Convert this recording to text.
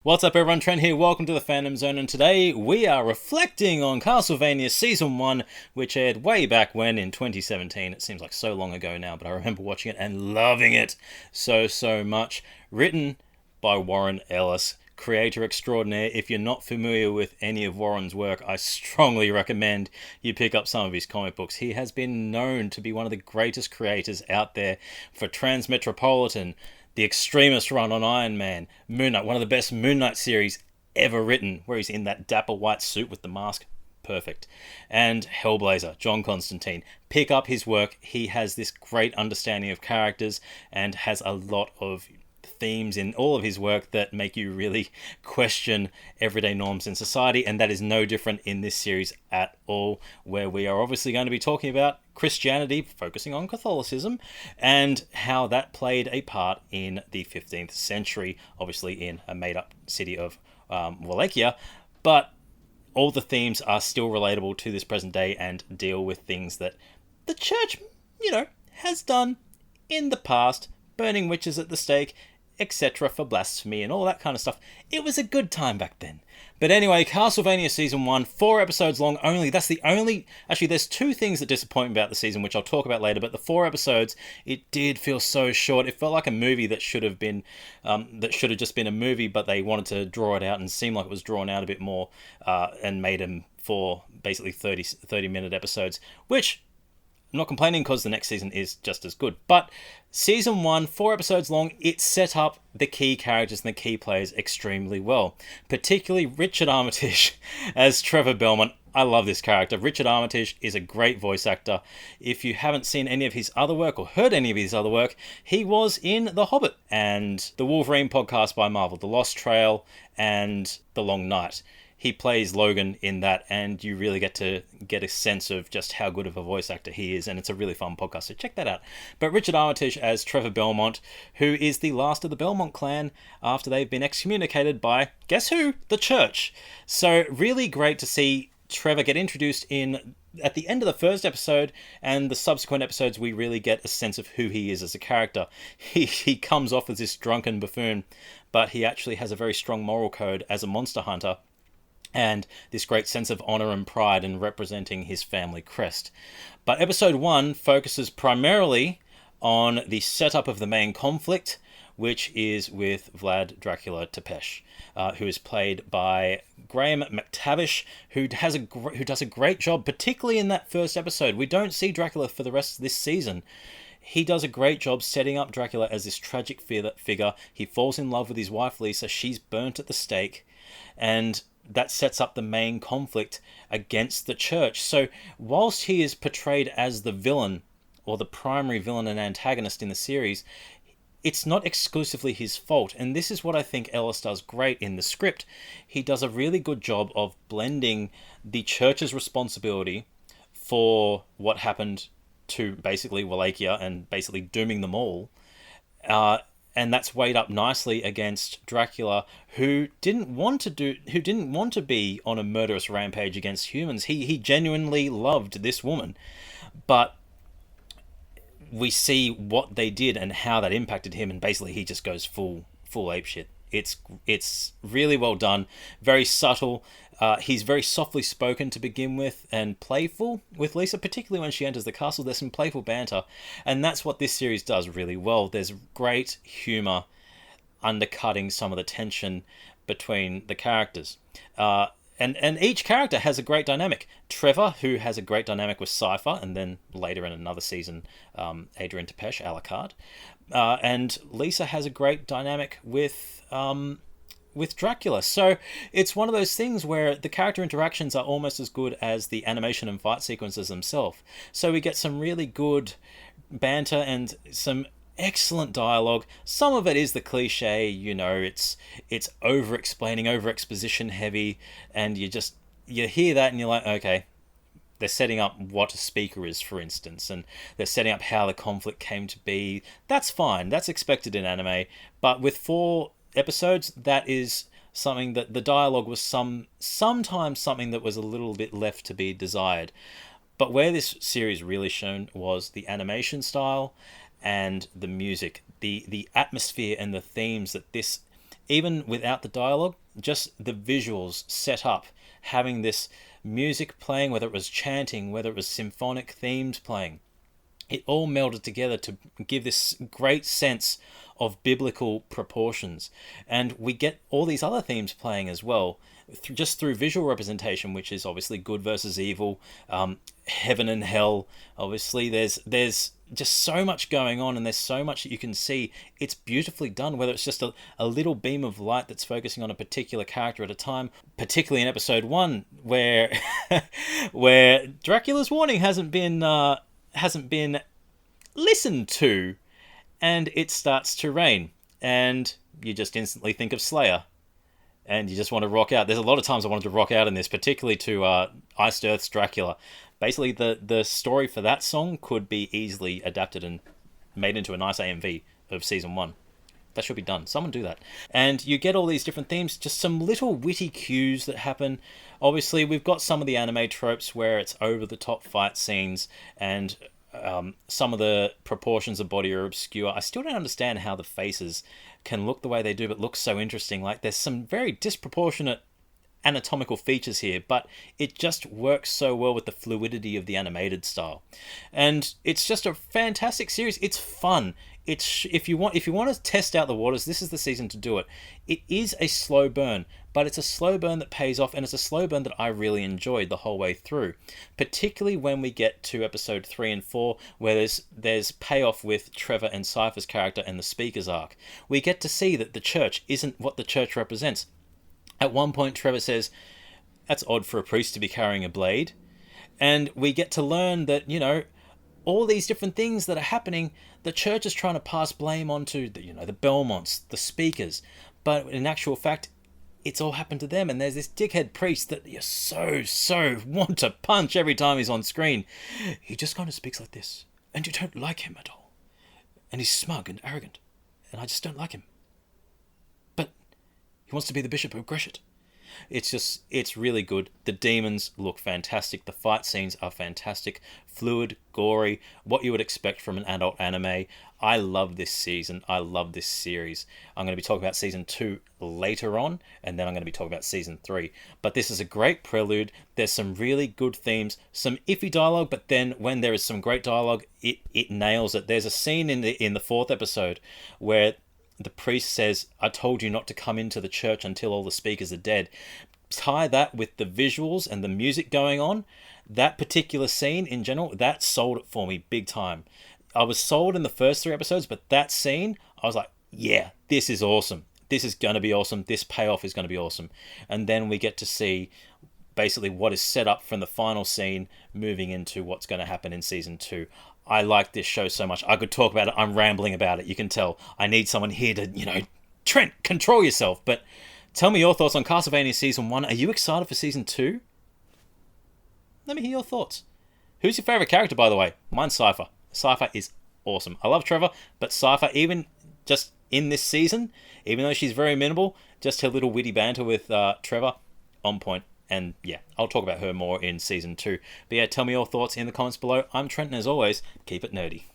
What's up everyone, Trent here, welcome to the Fandom Zone, and today we are reflecting on Castlevania Season 1, which aired way back when in 2017. It seems like so long ago now, but I remember watching it and loving it so much. Written by Warren Ellis, creator extraordinaire. If you're not familiar with any of Warren's work, I strongly recommend you pick up some of his comic books. He has been known to be one of the greatest creators out there for Transmetropolitan, the Extremist run on Iron Man, Moon Knight, one of the best Moon Knight series ever written, where he's in that dapper white suit with the mask. Perfect. And Hellblazer, John Constantine. Pick up his work. He has this great understanding of characters and has a lot of themes in all of his work that make you really question everyday norms in society, and that is no different in this series at all, where we are obviously going to be talking about Christianity, focusing on Catholicism, and how that played a part in the 15th century, obviously in a made-up city of Wallachia, but all the themes are still relatable to this present day and deal with things that the church, has done in the past, burning witches at the stake, etc. for blasphemy and all that kind of stuff. It was a good time back then. But anyway, Castlevania Season 1, 4 episodes long only. That's the only... Actually, there's two things that disappoint me about the season, which I'll talk about later, but the 4 episodes, it did feel so short. It felt like a movie that should have been... that should have just been a movie, but they wanted to draw it out and seem like it was drawn out a bit more, and made them for basically 30-minute episodes, which... I'm not complaining because the next season is just as good. But Season 1, 4 episodes long, it set up the key characters and the key players extremely well. Particularly Richard Armitage as Trevor Belmont. I love this character. Richard Armitage is a great voice actor. If you haven't seen any of his other work or heard any of his other work, he was in The Hobbit and the Wolverine podcast by Marvel, The Lost Trail and The Long Night. He plays Logan in that, and you really get to get a sense of just how good of a voice actor he is, and it's a really fun podcast, so check that out. But Richard Armitage as Trevor Belmont, who is the last of the Belmont clan after they've been excommunicated by, guess who? The church. So really great to see Trevor get introduced in at the end of the first episode, and the subsequent episodes we really get a sense of who he is as a character. He comes off as this drunken buffoon, but he actually has a very strong moral code as a monster hunter, and this great sense of honor and pride in representing his family crest. But episode 1 focuses primarily on the setup of the main conflict, which is with Vlad Dracula Tepesh, who is played by Graham McTavish, who does a great job, particularly in that first episode. We don't see Dracula for the rest of this season. He does a great job setting up Dracula as this tragic figure. He falls in love with his wife Lisa. She's burnt at the stake, and that sets up the main conflict against the church. So whilst he is portrayed as the villain, or the primary villain and antagonist in the series, it's not exclusively his fault. And this is what I think Ellis does great in the script. He does a really good job of blending the church's responsibility for what happened to basically Wallachia and basically dooming them all, and that's weighed up nicely against Dracula, who didn't want to be on a murderous rampage against humans. He genuinely loved this woman, but we see what they did and how that impacted him, and basically he just goes full apeshit. It's really well done, very subtle. He's very softly spoken to begin with and playful with Lisa, particularly when she enters the castle. There's some playful banter, and that's what this series does really well. There's great humour undercutting some of the tension between the characters. And each character has a great dynamic. Trevor, who has a great dynamic with Cypher, and then later in another season, Adrian Tepesh, Alucard. And Lisa has a great dynamic with Dracula. So it's one of those things where the character interactions are almost as good as the animation and fight sequences themselves. So we get some really good banter and some excellent dialogue. Some of it is the cliche, it's over-explaining, over-exposition heavy, and you hear that and you're like, okay, they're setting up what a speaker is, for instance, and they're setting up how the conflict came to be. That's fine, that's expected in anime, but with 4 episodes, that is something that the dialogue was sometimes something that was a little bit left to be desired. But where this series really shone was the animation style and the music, the atmosphere and the themes that this even without the dialogue, just the visuals set up, having this music playing, whether it was chanting, whether it was symphonic themes playing, it all melded together to give this great sense of biblical proportions. And we get all these other themes playing as well, just through visual representation, which is obviously good versus evil, heaven and hell. Obviously, there's just so much going on, and there's so much that you can see. It's beautifully done, whether it's just a little beam of light that's focusing on a particular character at a time, particularly in episode 1, where where Dracula's warning hasn't been listened to, and it starts to rain, and you just instantly think of Slayer, and you just want to rock out. There's a lot of times I wanted to rock out in this, particularly to Iced Earth's Dracula. Basically, the story for that song could be easily adapted and made into a nice AMV of season 1. That should be done. Someone do that. And you get all these different themes, just some little witty cues that happen. Obviously, we've got some of the anime tropes where it's over-the-top fight scenes, and some of the proportions of body are obscure. I still don't understand how the faces can look the way they do, but look so interesting. Like, there's some very disproportionate anatomical features here, but it just works so well with the fluidity of the animated style. And it's just a fantastic series. It's fun. It's if you want to test out the waters, this is the season to do it. It is a slow burn, but it's a slow burn that pays off, and it's a slow burn that I really enjoyed the whole way through. Particularly when we get to episode 3 and 4, where there's payoff with Trevor and Cypher's character and the Speaker's arc. We get to see that the church isn't what the church represents. At one point, Trevor says, "That's odd for a priest to be carrying a blade." And we get to learn that, all these different things that are happening, the church is trying to pass blame onto the Belmonts, the Speakers. But in actual fact, it's all happened to them. And there's this dickhead priest that you so want to punch every time he's on screen. He just kind of speaks like this, and you don't like him at all. And he's smug and arrogant, and I just don't like him. But he wants to be the Bishop of Greshet. It's really good. The demons look fantastic. The fight scenes are fantastic. Fluid, gory, what you would expect from an adult anime. I love this season. I love this series. I'm going to be talking about season 2 later on, and then I'm going to be talking about season 3. But this is a great prelude. There's some really good themes, some iffy dialogue, but then when there is some great dialogue, it nails it. There's a scene in the 4th episode where the priest says, "I told you not to come into the church until all the speakers are dead." Tie that with the visuals and the music going on. That particular scene in general, that sold it for me big time. I was sold in the first 3 episodes, but that scene, I was like, yeah, this is awesome. This is going to be awesome. This payoff is going to be awesome. And then we get to see basically what is set up from the final scene moving into what's going to happen in season 2. I like this show so much. I could talk about it. I'm rambling about it. You can tell. I need someone here to, Trent, control yourself. But tell me your thoughts on Castlevania Season 1. Are you excited for Season 2? Let me hear your thoughts. Who's your favourite character, by the way? Mine's Cypher. Cypher is awesome. I love Trevor, but Cypher, even just in this season, even though she's very minimal, just her little witty banter with Trevor, on point. And yeah, I'll talk about her more in Season 2. But yeah, tell me your thoughts in the comments below. I'm Trent, and as always, keep it nerdy.